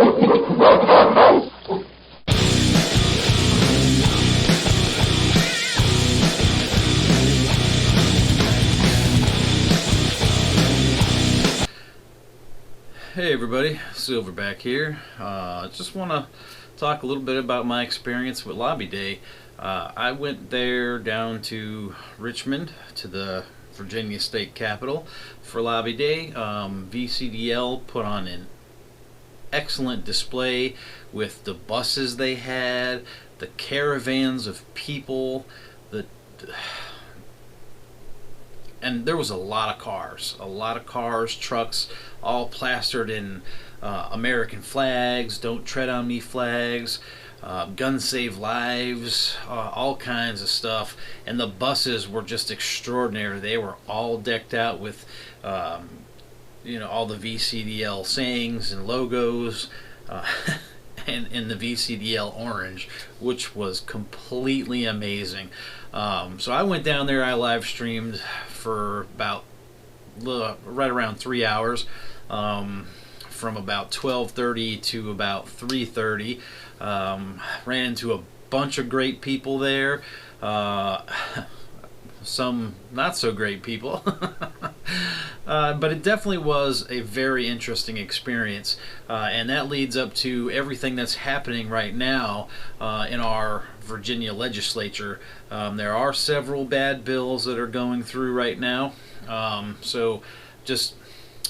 Hey everybody, Silverback here. Just want to talk a little bit about my experience with Lobby Day. I went there down to Richmond, to the Virginia State Capitol for Lobby Day. VCDL put on an excellent display with the buses they had, the caravans of people, and there was a lot of cars, trucks, all plastered in American flags, don't tread on me flags, guns save lives, all kinds of stuff. And the buses were just extraordinary. They were all decked out with all the VCDL sayings and logos, and in the VCDL orange, which was completely amazing. So I went down there, I live streamed for about right around 3 hours, from about 12:30 to about 3:30. Ran into a bunch of great people there, some not so great people. But it definitely was a very interesting experience, and that leads up to everything that's happening right now in our Virginia legislature. There are several bad bills that are going through right now, so just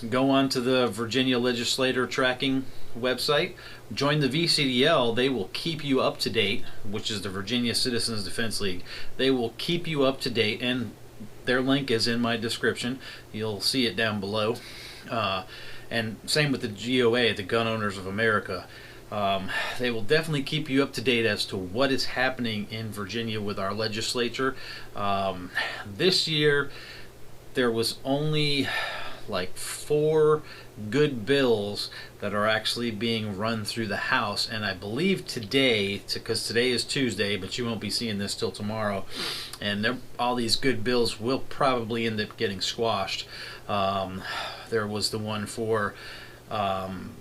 go on to the Virginia legislator tracking website, join the VCDL. They will keep you up to date, which is the Virginia Citizens Defense League. They will keep you up to date, and their link is in my description. You'll see it down below. And same with the GOA, the Gun Owners of America. They will definitely keep you up to date as to what is happening in Virginia with our legislature. This year, there was only like 4 good bills that are actually being run through the House, and I believe today, because today is Tuesday, but you won't be seeing this till tomorrow, and all these good bills will probably end up getting squashed. There was the one for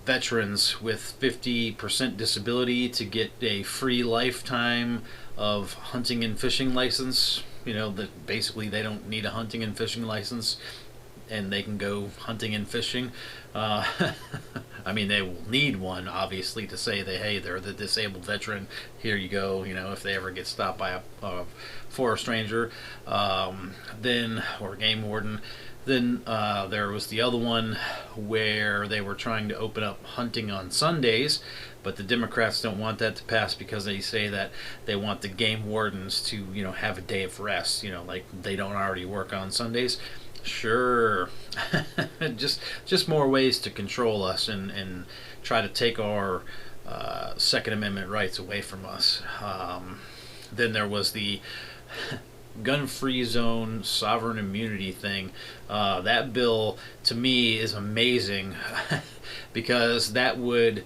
veterans with 50% disability to get a free lifetime of hunting and fishing license. That basically they don't need a hunting and fishing license, and they can go hunting and fishing. I mean, they will need one, obviously, to say that, hey, they're the disabled veteran. Here you go. If they ever get stopped by a forest ranger, or game warden. Then there was the other one where they were trying to open up hunting on Sundays, but the Democrats don't want that to pass because they say that they want the game wardens to, have a day of rest. Like they don't already work on Sundays. Sure. just more ways to control us and try to take our Second Amendment rights away from us. Then there was the gun-free zone sovereign immunity thing. That bill, to me, is amazing because that would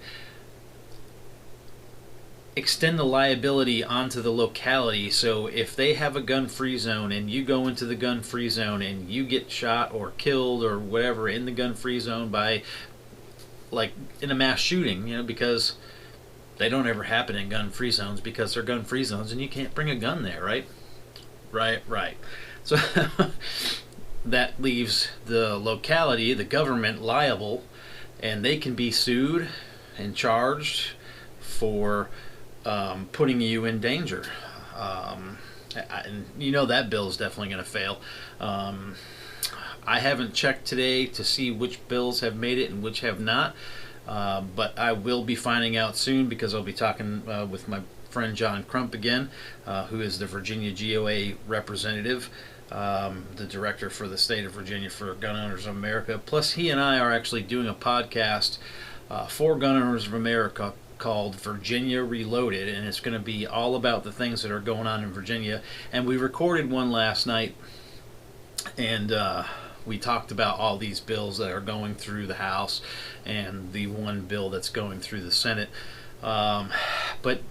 extend the liability onto the locality. So if they have a gun-free zone and you go into the gun-free zone and you get shot or killed or whatever in the gun-free zone by, like, in a mass shooting, because they don't ever happen in gun-free zones because they're gun-free zones and you can't bring a gun there, right? Right. So that leaves the locality, the government, liable, and they can be sued and charged for putting you in danger. And that bill is definitely going to fail. I haven't checked today to see which bills have made it and which have not, but I will be finding out soon because I'll be talking with my friend John Crump again, who is the Virginia GOA representative, the director for the state of Virginia for Gun Owners of America. Plus, he and I are actually doing a podcast for Gun Owners of America called Virginia Reloaded, and it's going to be all about the things that are going on in Virginia. And we recorded one last night, and we talked about all these bills that are going through the House and the one bill that's going through the Senate. But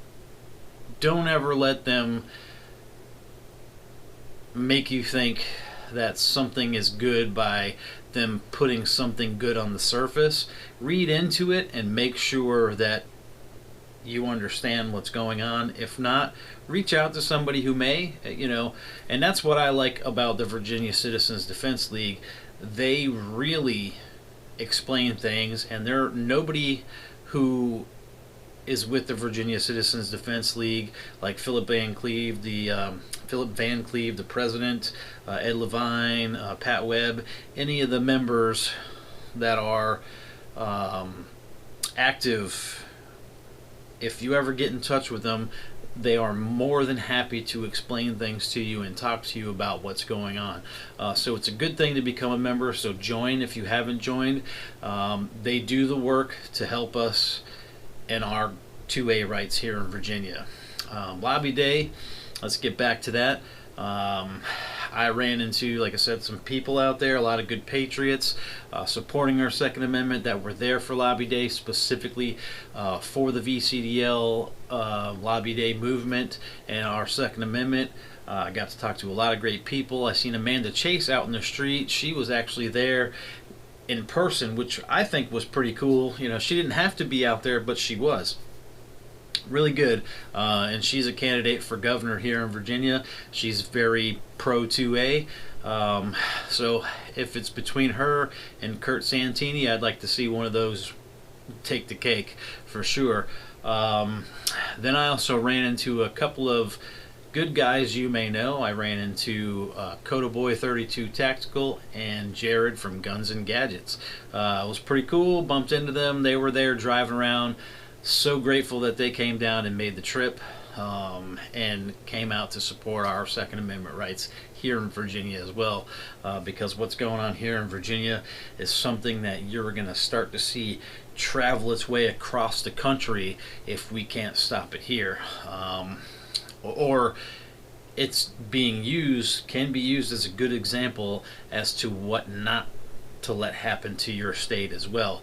don't ever let them make you think that something is good by them putting something good on the surface. Read into it and make sure that you understand what's going on. If not, reach out to somebody who may, and that's what I like about the Virginia Citizens Defense League. They really explain things, and there nobody who is with the Virginia Citizens Defense League, like Philip Van Cleve, the president, Ed Levine, Pat Webb, any of the members that are active. If you ever get in touch with them, they are more than happy to explain things to you and talk to you about what's going on. So it's a good thing to become a member, so join if you haven't joined. They do the work to help us in our 2A rights here in Virginia. Lobby Day, let's get back to that. I ran into, like I said, some people out there, a lot of good patriots supporting our Second Amendment that were there for Lobby Day, specifically for the VCDL Lobby Day movement and our Second Amendment. I got to talk to a lot of great people. I seen Amanda Chase out in the street. She was actually there in person, which I think was pretty cool. She didn't have to be out there, but she was. Really good, and she's a candidate for governor here in Virginia. She's very pro 2A, so if it's between her and Kurt Santini, I'd like to see one of those take the cake for sure. Then I also ran into a couple of good guys you may know. I ran into Coda Boy 32 Tactical and Jared from Guns and Gadgets. It was pretty cool. Bumped into them. They were there driving around. So grateful that they came down and made the trip and came out to support our Second Amendment rights here in Virginia as well, because what's going on here in Virginia is something that you're going to start to see travel its way across the country if we can't stop it here. Or it's can be used as a good example as to what not to let happen to your state as well.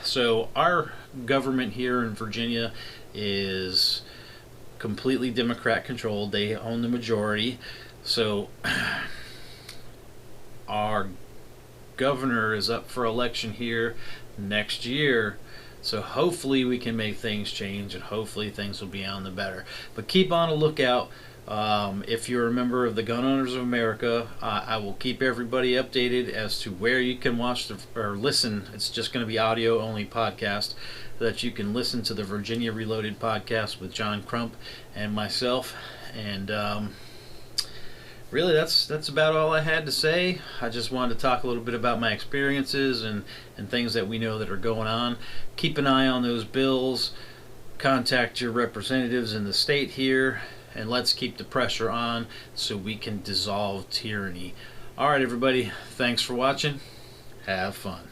So our government here in Virginia is completely Democrat controlled. They own the majority. So our governor is up for election here next year. So hopefully we can make things change, and hopefully things will be on the better. But keep on a lookout. If you're a member of the Gun Owners of America, I will keep everybody updated as to where you can watch or listen. It's just going to be audio only podcast, that you can listen to the Virginia Reloaded podcast with John Crump and myself. And really that's about all I had to say. I just wanted to talk a little bit about my experiences and things that we know that are going on. Keep an eye on those bills. Contact your representatives in the state here, and let's keep the pressure on so we can dissolve tyranny. All right, everybody. Thanks for watching. Have fun.